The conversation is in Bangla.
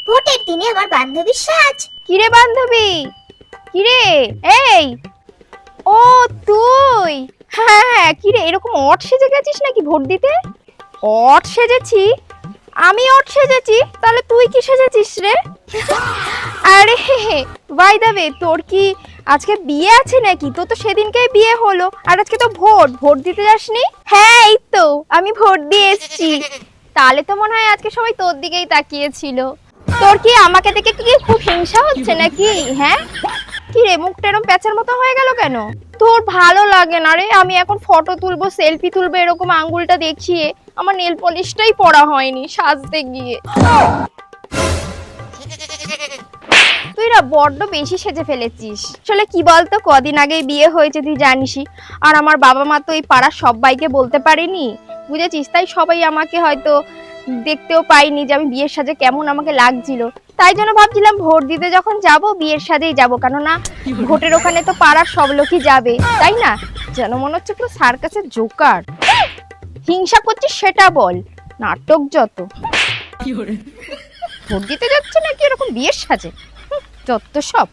ভোটের দিনে আমার বান্ধবীর সাজ। কিরে বান্ধবী, কিরে? এই, ও তুই? হ্যাঁ হ্যাঁ, কিরে এরকম অট সেজে গেছিস নাকি ভোট দিতে? অট সেজেছি? আমি অট সেজেছি? তাহলে তুই কি সেজেছিস রে? আরে বাই দ্য ওয়ে, তোর কি আজকে বিয়ে আছে নাকি? তো তো সেদিনকেই বিয়ে হলো, আর আজকে তো ভোট, ভোট দিতে যাসনি? হ্যাঁ এই তো আমি ভোট দিয়ে এসেছি। তাহলে তো মনে হয় আজকে সবাই তোর দিকেই তাকিয়েছিল। তোর কি আমাকে দেখে কি খুব হিংসা হচ্ছে নাকি? হ্যাঁ, কি রে মুখটা এরকম প্যাঁচার মতো হয়ে গেল কেন? তোর ভালো লাগে না রে আমি এখন ফটো তুলবো, সেলফি তুলবো এরকম আঙ্গুলটা দেখিয়ে? আমার নেল পলিশটাই পরা হয়নি সাজতে গিয়ে। তুই না বড্ড বেশি সেজে ফেলেছিস। আসলে কি বলতো, কদিন আগেই বিয়ে হয়েছে তুই জানিসই, আর আমার বাবা মা তো এই পাড়ার সবাইকে বলতে পারেনি, বুঝেছিস? তাই সবাই আমাকে হয়তো দেখতেও পাইনি যে আমি বিয়ের সাজে কেমন আমাকে লাগছিল। তাই জন্য ভাবছিলাম ভোট দিতে যখন যাব বিয়ের সাজেই যাব, কেননা ভোটের ওখানে তো পাড়ার সব লোকই যাবে, তাই না? যেন মনে হচ্ছে পুরো সার্কাসের জোকার। হিংসা করছিস সেটা বল, নাটক যত। ভোট দিতে যাচ্ছে নাকি এরকম বিয়ের সাজে, যত সব।